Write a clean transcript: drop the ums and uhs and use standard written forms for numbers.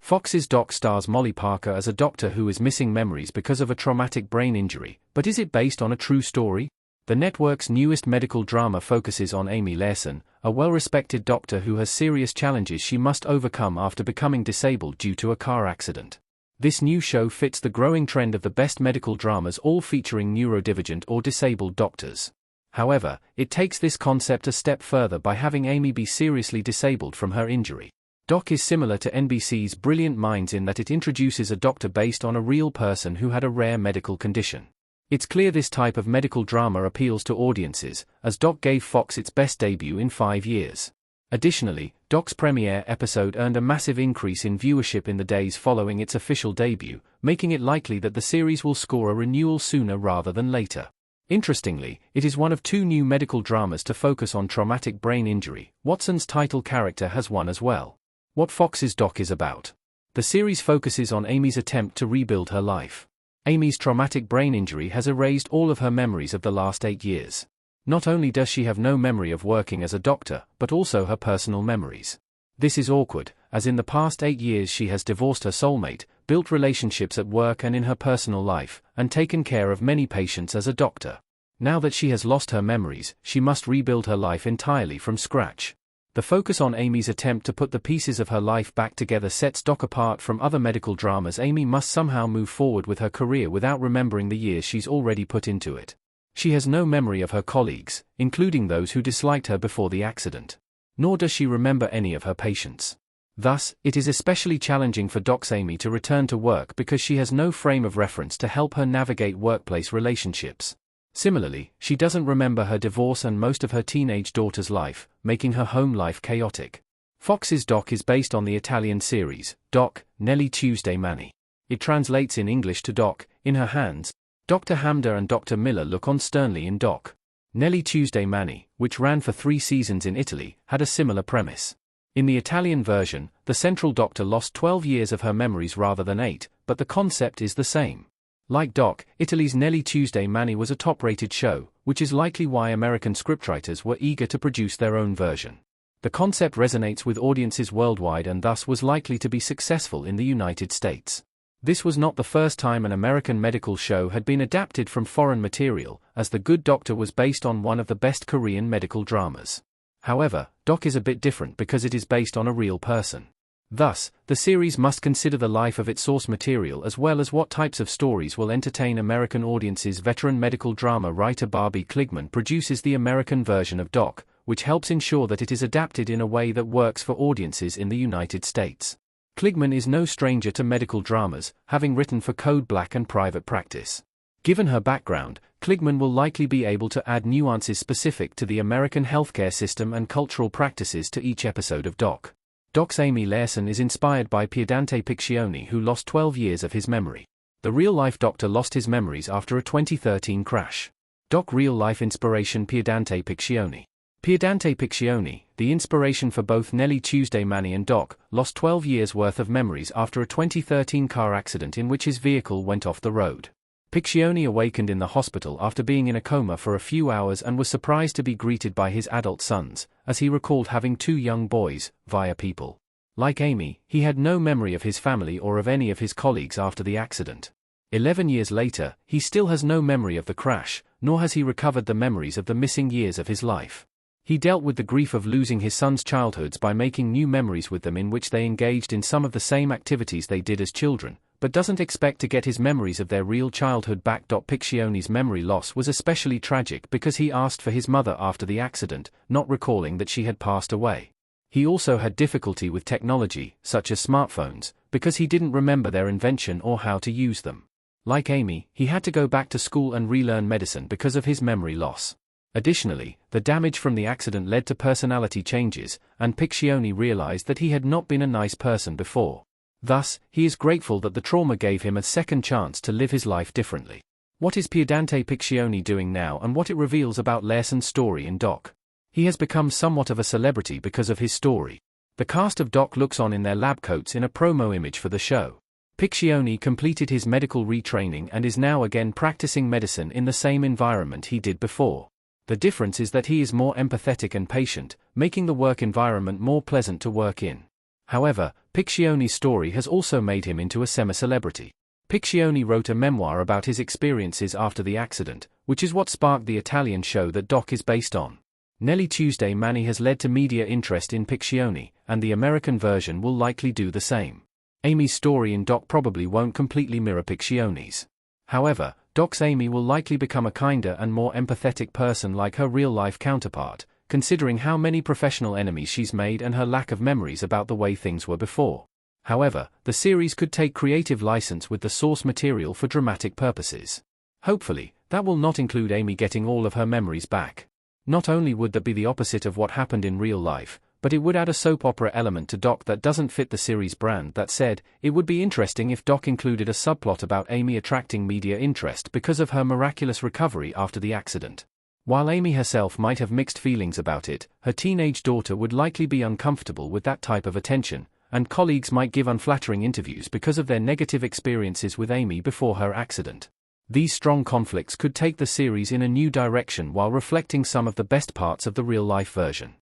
Fox's Doc stars Molly Parker as a doctor who is missing memories because of a traumatic brain injury, but is it based on a true story? The network's newest medical drama focuses on Amy Larsen, a well-respected doctor who has serious challenges she must overcome after becoming disabled due to a car accident. This new show fits the growing trend of the best medical dramas all featuring neurodivergent or disabled doctors. However, it takes this concept a step further by having Amy be seriously disabled from her injury. Doc is similar to NBC's Brilliant Minds in that it introduces a doctor based on a real person who had a rare medical condition. It's clear this type of medical drama appeals to audiences, as Doc gave Fox its best debut in 5 years. Additionally, Doc's premiere episode earned a massive increase in viewership in the days following its official debut, making it likely that the series will score a renewal sooner rather than later. Interestingly, it is one of 2 new medical dramas to focus on traumatic brain injury. Watson's title character has one as well. What Fox's Doc is about. The series focuses on Amy's attempt to rebuild her life. Amy's traumatic brain injury has erased all of her memories of the last 8 years. Not only does she have no memory of working as a doctor, but also her personal memories. This is awkward, as in the past 8 years she has divorced her soulmate, built relationships at work and in her personal life, and taken care of many patients as a doctor. Now that she has lost her memories, she must rebuild her life entirely from scratch. The focus on Amy's attempt to put the pieces of her life back together sets Doc apart from other medical dramas. Amy must somehow move forward with her career without remembering the years she's already put into it. She has no memory of her colleagues, including those who disliked her before the accident. Nor does she remember any of her patients. Thus, it is especially challenging for Doc's Amy to return to work because she has no frame of reference to help her navigate workplace relationships. Similarly, she doesn't remember her divorce and most of her teenage daughter's life, making her home life chaotic. Fox's Doc is based on the Italian series, Doc, Nelly Tuesday Manny. It translates in English to Doc, in her hands. Dr. Hamda and Dr. Miller look on sternly in Doc. Nelly Tuesday Manny, which ran for 3 seasons in Italy, had a similar premise. In the Italian version, the central doctor lost 12 years of her memories rather than 8, but the concept is the same. Like Doc, Italy's Nelly Tuesday Manny was a top-rated show, which is likely why American scriptwriters were eager to produce their own version. The concept resonates with audiences worldwide and thus was likely to be successful in the United States. This was not the first time an American medical show had been adapted from foreign material, as The Good Doctor was based on one of the best Korean medical dramas. However, Doc is a bit different because it is based on a real person. Thus, the series must consider the life of its source material as well as what types of stories will entertain American audiences. Veteran medical drama writer Barbie Kligman produces the American version of Doc, which helps ensure that it is adapted in a way that works for audiences in the United States. Kligman is no stranger to medical dramas, having written for Code Black and Private Practice. Given her background, Kligman will likely be able to add nuances specific to the American healthcare system and cultural practices to each episode of Doc. Doc's Amy Larsen is inspired by Piedante Piccioni, who lost 12 years of his memory. The real-life doctor lost his memories after a 2013 crash. Doc real-life inspiration Piedante Piccioni. Piedante Piccioni, the inspiration for both Nelly Tuesday Manny and Doc, lost 12 years' worth of memories after a 2013 car accident in which his vehicle went off the road. Piccioni awakened in the hospital after being in a coma for a few hours and was surprised to be greeted by his adult sons, as he recalled having 2 young boys, via people. Like Amy, he had no memory of his family or of any of his colleagues after the accident. 11 years later, he still has no memory of the crash, nor has he recovered the memories of the missing years of his life. He dealt with the grief of losing his sons' childhoods by making new memories with them in which they engaged in some of the same activities they did as children, but doesn't expect to get his memories of their real childhood back. Piccioni's memory loss was especially tragic because he asked for his mother after the accident, not recalling that she had passed away. He also had difficulty with technology, such as smartphones, because he didn't remember their invention or how to use them. Like Amy, he had to go back to school and relearn medicine because of his memory loss. Additionally, the damage from the accident led to personality changes, and Piccioni realized that he had not been a nice person before. Thus, he is grateful that the trauma gave him a second chance to live his life differently. What is Piedante Piccioni doing now and what it reveals about Larsen's story in Doc? He has become somewhat of a celebrity because of his story. The cast of Doc looks on in their lab coats in a promo image for the show. Piccioni completed his medical retraining and is now again practicing medicine in the same environment he did before. The difference is that he is more empathetic and patient, making the work environment more pleasant to work in. However, Piccione's story has also made him into a semi-celebrity. Piccione wrote a memoir about his experiences after the accident, which is what sparked the Italian show that Doc is based on. Nelly Tuesday Manny has led to media interest in Piccione, and the American version will likely do the same. Amy's story in Doc probably won't completely mirror Piccione's. However, Doc's Amy will likely become a kinder and more empathetic person like her real-life counterpart, considering how many professional enemies she's made and her lack of memories about the way things were before. However, the series could take creative license with the source material for dramatic purposes. Hopefully, that will not include Amy getting all of her memories back. Not only would that be the opposite of what happened in real life, but it would add a soap opera element to Doc that doesn't fit the series brand. That said, it would be interesting if Doc included a subplot about Amy attracting media interest because of her miraculous recovery after the accident. While Amy herself might have mixed feelings about it, her teenage daughter would likely be uncomfortable with that type of attention, and colleagues might give unflattering interviews because of their negative experiences with Amy before her accident. These strong conflicts could take the series in a new direction while reflecting some of the best parts of the real-life version.